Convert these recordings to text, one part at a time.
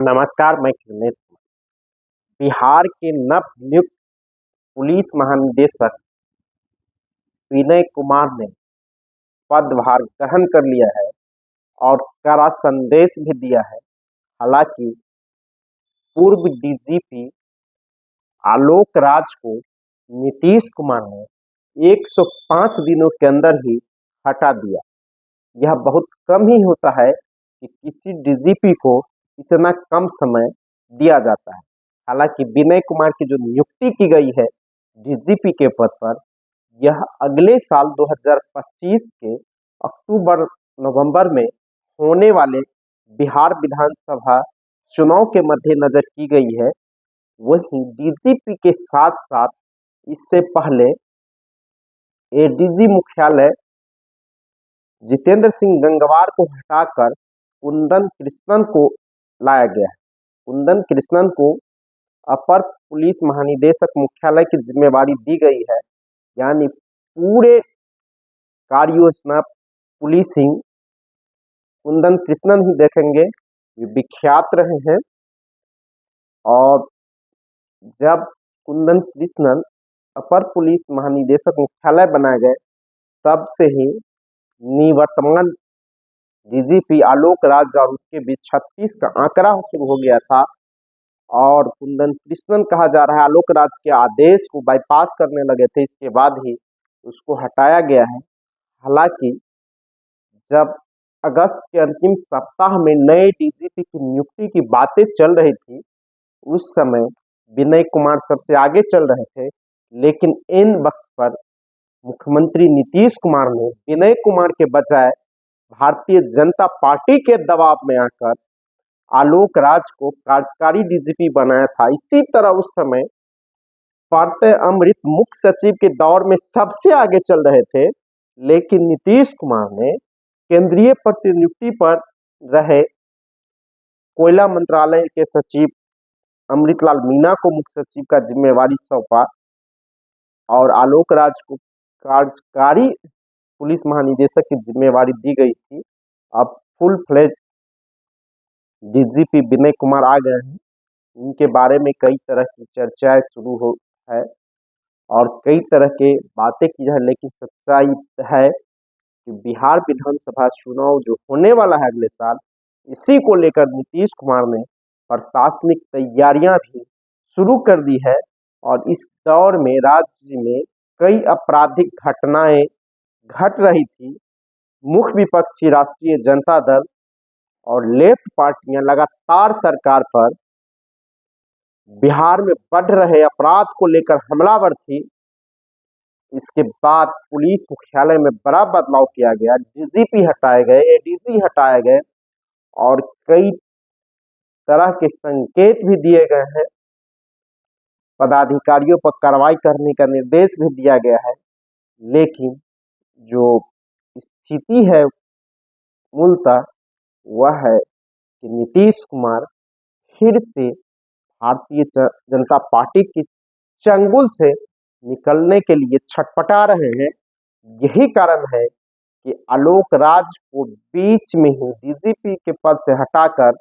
नमस्कार, मैं खिलनेश बिहार के नवनियुक्त पुलिस महानिदेशक विनय कुमार ने पदभार ग्रहण कर लिया है और कड़ा संदेश भी दिया है। हालांकि पूर्व डीजीपी आलोक राज को नीतीश कुमार ने 105 दिनों के अंदर ही हटा दिया। यह बहुत कम ही होता है कि किसी डीजीपी को इतना कम समय दिया जाता है। हालांकि विनय कुमार की जो नियुक्ति की गई है डीजीपी के पद पर, यह अगले साल 2025 के अक्टूबर नवंबर में होने वाले बिहार विधानसभा चुनाव के मद्देनजर की गई है। वहीं डीजीपी के साथ साथ इससे पहले एडीजी मुख्यालय जितेंद्र सिंह गंगवार को हटाकर कुंदन कृष्णन को लाया गया है। कुंदन कृष्णन को अपर पुलिस महानिदेशक मुख्यालय की जिम्मेवारी दी गई है, यानी पूरे कार्य योजना पुलिसिंग कुंदन कृष्णन ही देखेंगे। ये विख्यात रहे हैं और जब कुंदन कृष्णन अपर पुलिस महानिदेशक मुख्यालय बनाए गए तब से ही निवर्तमान डीजीपी आलोक राज और उसके बीच 36 का आंकड़ा शुरू हो गया था और कुंदन कृष्णन कहा जा रहा है आलोक राज के आदेश को बाईपास करने लगे थे। इसके बाद ही उसको हटाया गया है। हालांकि जब अगस्त के अंतिम सप्ताह में नए डीजीपी की नियुक्ति की बातें चल रही थी, उस समय विनय कुमार सबसे आगे चल रहे थे, लेकिन इन वक्त पर मुख्यमंत्री नीतीश कुमार ने विनय कुमार के बजाय भारतीय जनता पार्टी के दबाव में आकर आलोक राज को कार्यकारी डीजीपी बनाया था। इसी तरह उस समय पार्थ अमृत मुख्य सचिव के दौर में सबसे आगे चल रहे थे, लेकिन नीतीश कुमार ने केंद्रीय प्रतिनियुक्ति पर रहे कोयला मंत्रालय के सचिव अमृतलाल मीना को मुख्य सचिव का जिम्मेवारी सौंपा और आलोक राज को कार्यकारी पुलिस महानिदेशक की जिम्मेवारी दी गई थी। अब full fledge DGP Vinay Kumar आ गए हैं। इनके बारे में कई तरह की चर्चाएं शुरू हो है और कई तरह के बातें की जाए, लेकिन सच्चाई है कि बिहार विधानसभा चुनाव जो होने वाला है अगले साल, इसी को लेकर नीतीश कुमार ने प्रशासनिक तैयारियां भी शुरू कर दी है और इस दौर में राज्य में कई आपराधिक घटनाएं घट रही थी। मुख्य विपक्षी राष्ट्रीय जनता दल और लेफ्ट पार्टियां लगातार सरकार पर बिहार में बढ़ रहे अपराध को लेकर हमलावर थी। इसके बाद पुलिस मुख्यालय में बड़ा बदलाव किया गया, डीजीपी हटाए गए, एडीजी हटाए गए और कई तरह के संकेत भी दिए गए हैं। पदाधिकारियों पर कार्रवाई करने का निर्देश भी दिया गया है, लेकिन जो स्थिति है मूलतः वह है कि नीतीश कुमार फिर से भारतीय जनता पार्टी की चंगुल से निकलने के लिए छटपटा रहे हैं। यही कारण है कि आलोक राज को बीच में ही डीजीपी के पद से हटाकर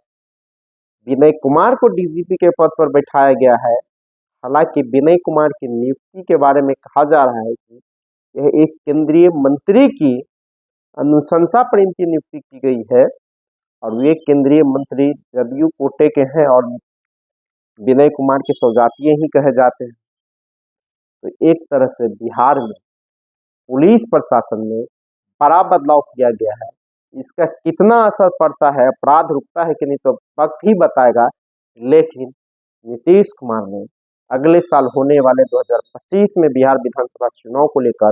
विनय कुमार को डीजीपी के पद पर बैठाया गया है। हालांकि विनय कुमार की नियुक्ति के बारे में कहा जा रहा है कि यह एक केंद्रीय मंत्री की अनुशंसा पर इनकी नियुक्ति की गई है और वे केंद्रीय मंत्री जदयू कोटे के हैं और विनय कुमार के सौजातीय ही कहे जाते हैं। तो एक तरह से बिहार में पुलिस प्रशासन में बड़ा बदलाव किया गया है। इसका कितना असर पड़ता है, अपराध रुकता है कि नहीं, तो वक्त ही बताएगा। लेकिन नीतीश कुमार ने अगले साल होने वाले 2025 में बिहार विधानसभा चुनाव को लेकर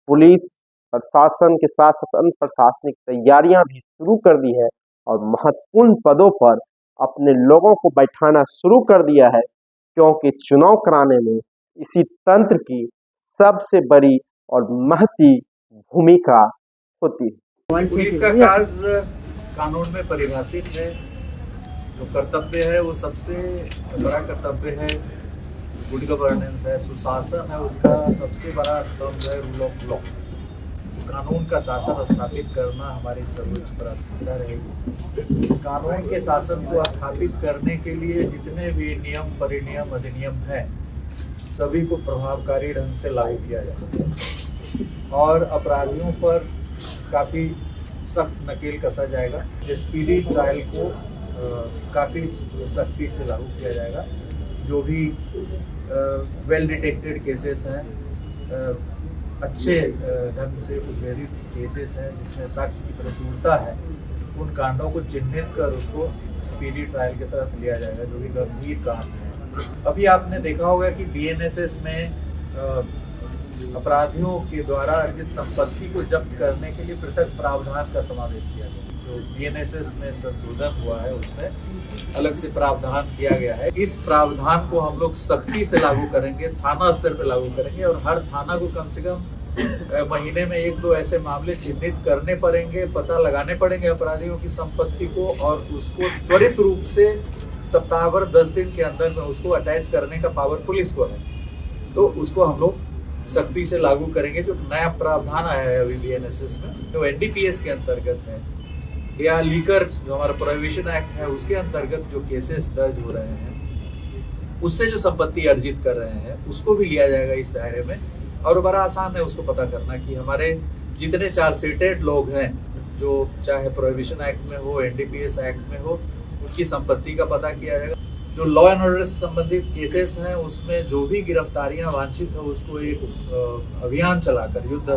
पुलिस प्रशासन के साथ साथ अन्य प्रशासनिक तैयारियां भी शुरू कर दी है और महत्वपूर्ण पदों पर अपने लोगों को बैठाना शुरू कर दिया है, क्योंकि चुनाव कराने में इसी तंत्र की सबसे बड़ी और महती भूमिका होती है। पुलिस का कार्य कानून में परिभाषित है। जो कर्तव्य है वो सबसे बड़ा कर्तव्य है, गुड गवर्नेंस है, सुशासन है, उसका सबसे बड़ा स्तंभ है रूल ऑफ लॉ। कानून का शासन स्थापित करना हमारी सर्वोच्च प्राथमिकता रहेगी। कानून के शासन को स्थापित करने के लिए जितने भी नियम, परिनियम, अधिनियम हैं, सभी को प्रभावकारी ढंग से लागू किया जाएगा और अपराधियों पर काफ़ी सख्त नकेल कसा जाएगा। स्पीडी ट्रायल को काफ़ी सख्ती से लागू किया जाएगा। जो भी वेल डिटेक्टेड केसेस हैं, अच्छे ढंग से उद्भेदित केसेस हैं जिसमें साक्ष्य की प्रचुरता है, उन कांडों को चिन्हित कर उसको स्पीडी ट्रायल के तहत लिया जाएगा, जो भी गंभीर कांड है। अभी आपने देखा होगा कि बीएनएसएस में अपराधियों के द्वारा अर्जित संपत्ति को जब्त करने के लिए पृथक प्रावधान का समावेश किया गया। जो बीएनएसएस में संशोधन हुआ है उसमें अलग से प्रावधान किया गया है। इस प्रावधान को हम लोग सख्ती से लागू करेंगे, थाना स्तर पर लागू करेंगे और हर थाना को कम से कम महीने में 1-2 ऐसे मामले चिन्हित करने पड़ेंगे, पता लगाने पड़ेंगे अपराधियों की संपत्ति को और उसको त्वरित रूप से सप्ताह भर 10 दिन के अंदर में उसको अटैच करने का पावर पुलिस को है। तो उसको हम लोग सख्ती से लागू करेंगे। जो नया प्रावधान आया है अभी बीएनएसएस में, जो एनडीपीएस के अंतर्गत है या लीकर जो हमारा प्रोहिबिशन एक्ट है उसके अंतर्गत जो केसेस दर्ज हो रहे हैं, उससे जो संपत्ति अर्जित कर रहे हैं उसको भी लिया जाएगा इस दायरे में। और बड़ा आसान है उसको पता करना कि हमारे जितने चार्जशीटेड लोग हैं, जो चाहे प्रोहिबिशन एक्ट में हो, एनडीपीएस एक्ट में हो, उनकी संपत्ति का पता किया जाएगा। जो लॉ एंड ऑर्डर से संबंधित केसेस हैं उसमें जो भी गिरफ्तारियां वांछित है उसको एक अभियान चलाकर युद्ध